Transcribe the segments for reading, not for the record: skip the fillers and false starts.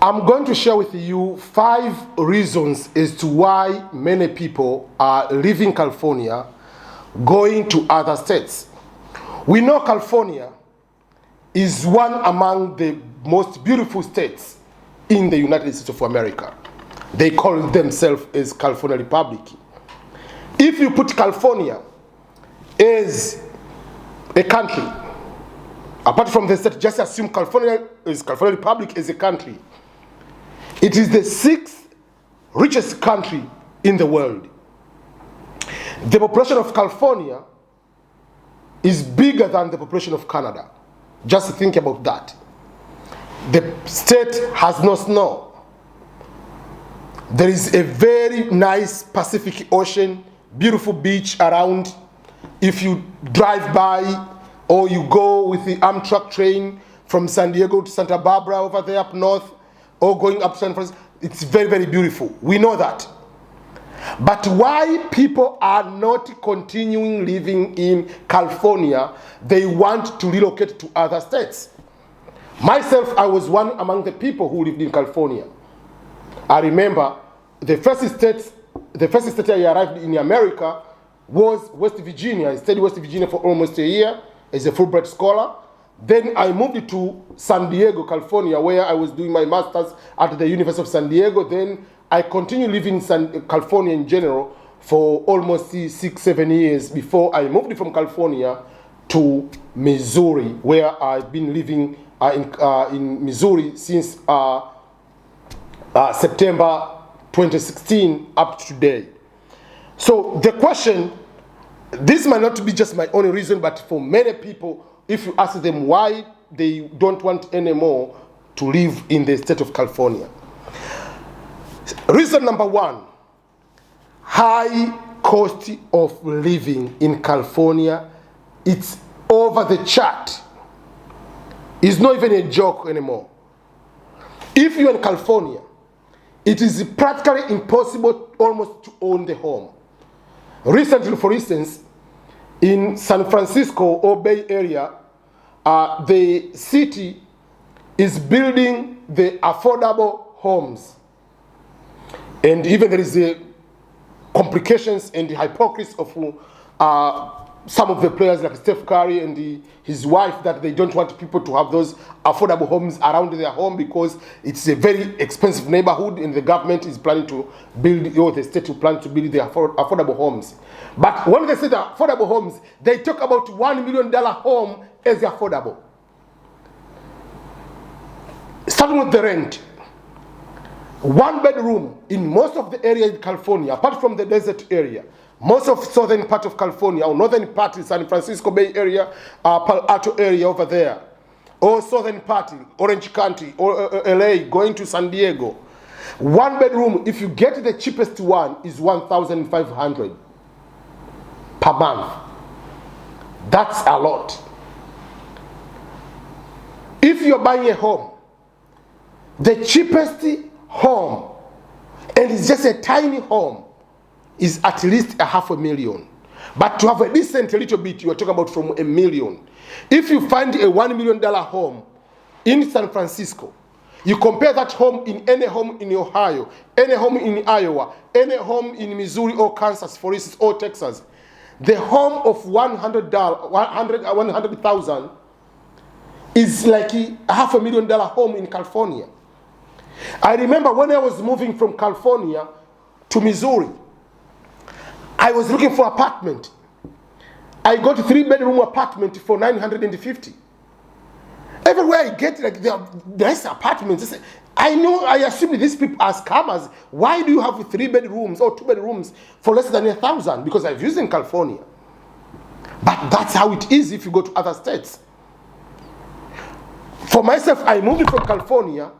I'm going to share with you 5 reasons as to why many people are leaving California, going to other states. We know California is one among the most beautiful states in the United States of America. They call themselves as California Republic. If you put California as a country, apart from the state, just assume California Republic as a country. It is the 6th richest country in the world. The population of California is bigger than the population of Canada. Just think about that. The state has no snow. There is a very nice Pacific Ocean, beautiful beach around. If you drive by or you go with the Amtrak train from San Diego to Santa Barbara over there up north, or going up to San Francisco, it's very, very beautiful. We know that. But why people are not continuing living in California, they want to relocate to other states. Myself, I was one among the people who lived in California. I remember the first state I arrived in America was West Virginia. I stayed in West Virginia for almost a year as a Fulbright scholar. Then I moved to San Diego, California, where I was doing my master's at the University of San Diego. Then I continued living in California in general for almost 6-7 years before I moved from California to Missouri, where I've been living in Missouri since September 2016 up to today. So the question, this might not be just my only reason, but for many people, if you ask them why they don't want anymore to live in the state of California. Reason number 1, high cost of living in California. It's over the chart. It's not even a joke anymore. If you're in California, it is practically impossible almost to own the home. Recently, for instance, in San Francisco or Bay Area, the city is building the affordable homes. And even there is the complications and the hypocrisy of some of the players like Steph Curry and his wife, that they don't want people to have those affordable homes around their home because it's a very expensive neighborhood and the government is planning to build, or the state will plan to build the affordable homes. But when they say the affordable homes, they talk about $1 million home as affordable. Starting with the rent. 1 bedroom in most of the area in California, apart from the desert area, most of southern part of California, or northern part is San Francisco Bay Area, Palo Alto area over there, or southern part, Orange County, or LA, going to San Diego. 1 bedroom, if you get the cheapest one, is $1,500 per month. That's a lot. If you're buying a home, the cheapest home, and it's just a tiny home, is at least $500,000. But to have a decent little bit, you are talking about from $1 million. If you find a $1 million home in San Francisco, you compare that home in any home in Ohio, any home in Iowa, any home in Missouri or Kansas, for instance, or Texas, the home of $100,000 is like a $500,000 home in California. I remember when I was moving from California to Missouri, I was looking for apartment. I got a 3-bedroom apartment for $950. Everywhere I get, like, there's apartments. I assume these people are scammers. Why do you have 3 bedrooms or 2 bedrooms for less than $1,000? Because I've used in California. But that's how it is if you go to other states. For myself, I moved from California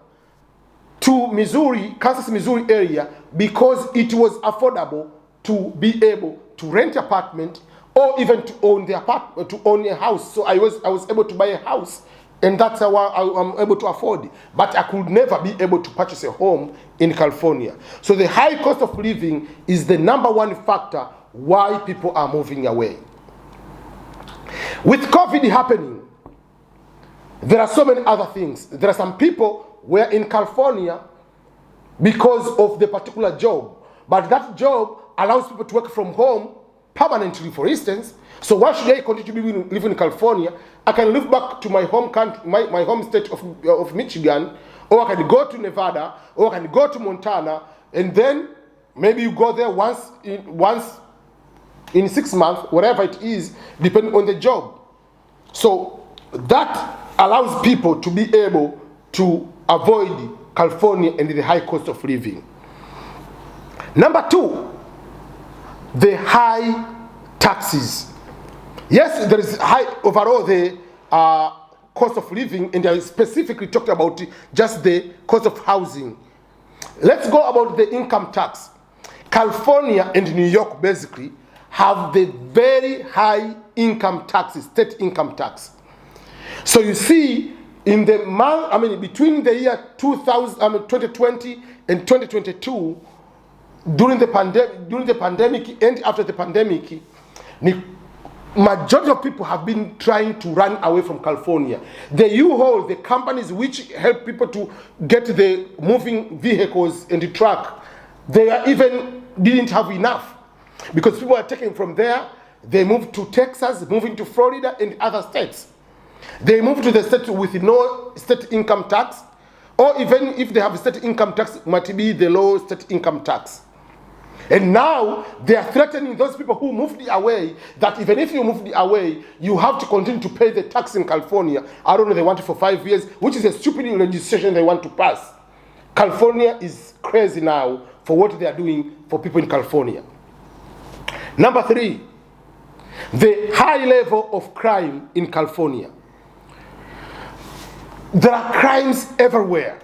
to Missouri, Kansas, Missouri area, because it was affordable to be able to rent an apartment or even to own the apartment, to own a house. So I was able to buy a house, and that's how I'm able to afford it. But I could never be able to purchase a home in California. So the high cost of living is the number 1 factor why people are moving away. With COVID happening, there are so many other things. There are some people were in California because of the particular job. But that job allows people to work from home permanently, for instance. So why should I continue to be living in California? I can live back to my home country, my home state of Michigan, or I can go to Nevada, or I can go to Montana, and then maybe you go there once in 6 months, whatever it is, depending on the job. So that allows people to be able to avoid California and the high cost of living. Number 2, the high taxes. Yes, there is high overall the cost of living, and I specifically talked about just the cost of housing. Let's go about the income tax. California and New York basically have the very high income taxes, state income tax. So you see, in the month, between the year 2020 and 2022, during the pandemic and after the pandemic, the majority of people have been trying to run away from California. The U-Haul, the companies which help people to get the moving vehicles and the truck, they even didn't have enough, because people are taken from there. They moved to Texas, moving to Florida and other states. They moved to the state with no state income tax, or even if they have a state income tax, it might be the low state income tax. And now they are threatening those people who moved away that even if you moved away, you have to continue to pay the tax in California. I don't know, they want it for 5 years, which is a stupid legislation they want to pass. California is crazy now for what they are doing for people in California. Number 3, the high level of crime in California. There are crimes everywhere.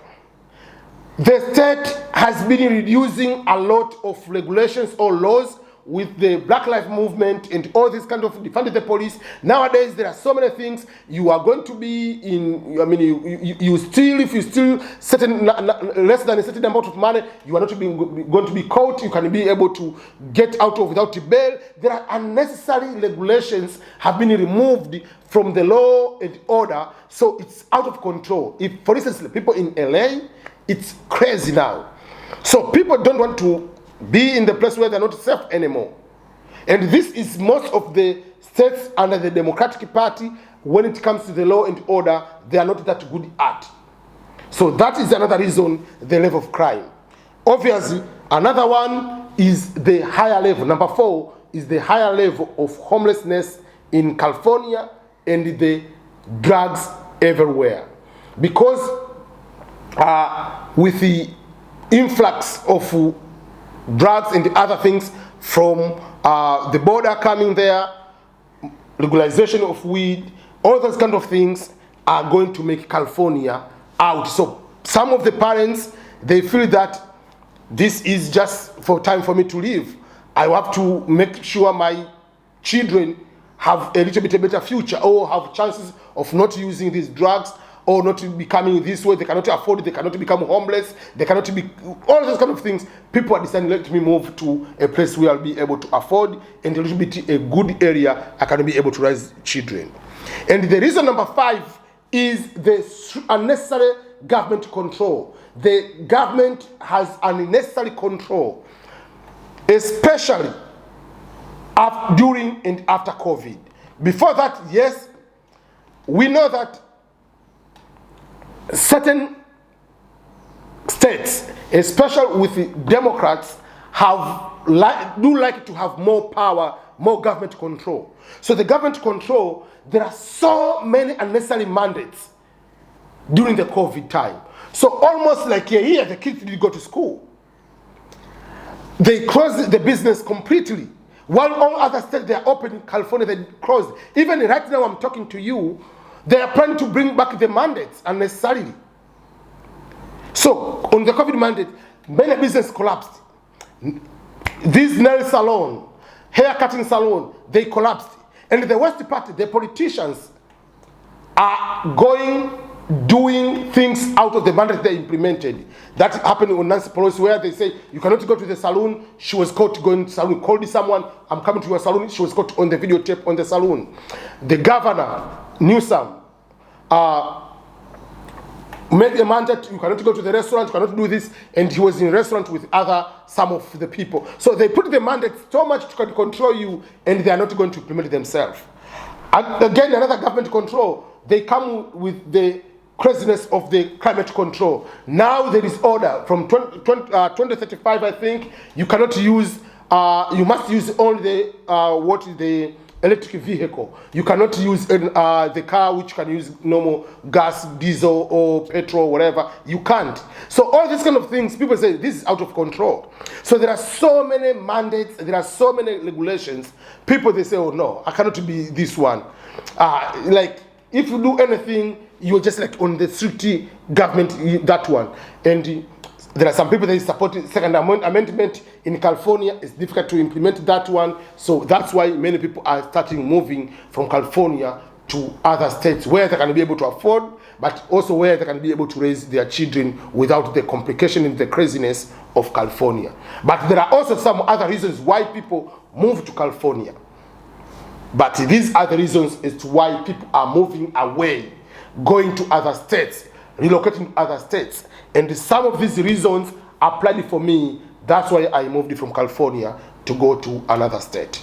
The state has been reducing a lot of regulations or laws with the Black Lives Movement and all this kind of defunding the police. Nowadays, there are so many things. You are going to be in, you steal, if you steal certain less than a certain amount of money, you are not going to be caught. You can be able to get out of without a bail. There are unnecessary regulations have been removed from the law and order, so it's out of control. If, for instance, people in LA, it's crazy now. So people don't want to be in the place where they're not safe anymore. And this is most of the states under the Democratic Party, when it comes to the law and order, they are not that good at. So that is another reason, the level of crime. Obviously, another one is the higher level. Number 4 is the higher level of homelessness in California and the drugs everywhere. Because with the influx of drugs and other things from the border coming there, legalization of weed, all those kind of things are going to make California out. So some of the parents, they feel that this is just for time for me to live. I have to make sure my children have a little bit of better future, or have chances of not using these drugs, or not becoming this way. They cannot afford it, they cannot become homeless, they cannot be, all those kind of things. People are deciding, let me move to a place where I'll be able to afford, and a little bit a good area I can be able to raise children. And the reason number 5 is the unnecessary government control. The government has unnecessary control, especially during and after COVID. Before that, yes, we know that certain states, especially with the Democrats, do like to have more power, more government control. So the government control, there are so many unnecessary mandates during the COVID time. So almost like a year, the kids didn't go to school. They closed the business completely. While all other states, they are open. In California, they closed. Even right now I'm talking to you, they are planning to bring back the mandates unnecessarily. So on the COVID mandate, many businesses collapsed. This nail salon, hair cutting salon, they collapsed. And the worst part, the politicians are doing things out of the mandate they implemented. That happened on Nancy Pelosi, where they say, you cannot go to the salon. She was caught going to the salon, called someone, I'm coming to your salon. She was caught on the videotape on the salon. The governor, Newsom, made a mandate, you cannot go to the restaurant, you cannot do this, and he was in a restaurant with some of the people. So they put the mandate so much to control you, and they are not going to implement it themselves. And again, another government control, they come with the craziness of the climate control. Now there is order from 2035, I think. You cannot use, you must use only the electric vehicle. You cannot use the car which can use normal gas, diesel, or petrol, whatever. You can't. So all these kind of things, people say this is out of control. So there are so many mandates, there are so many regulations. People, they say, oh no, I cannot be this one. Like, if you do anything, you're just like on the strict government, that one. And there are some people that support the Second Amendment in California. It's difficult to implement that one. So that's why many people are starting moving from California to other states where they can be able to afford, but also where they can be able to raise their children without the complication and the craziness of California. But there are also some other reasons why people move to California. But these are the reasons as to why people are moving away, going to other states, relocating to other states. And some of these reasons applied for me. That's why I moved from California to go to another state.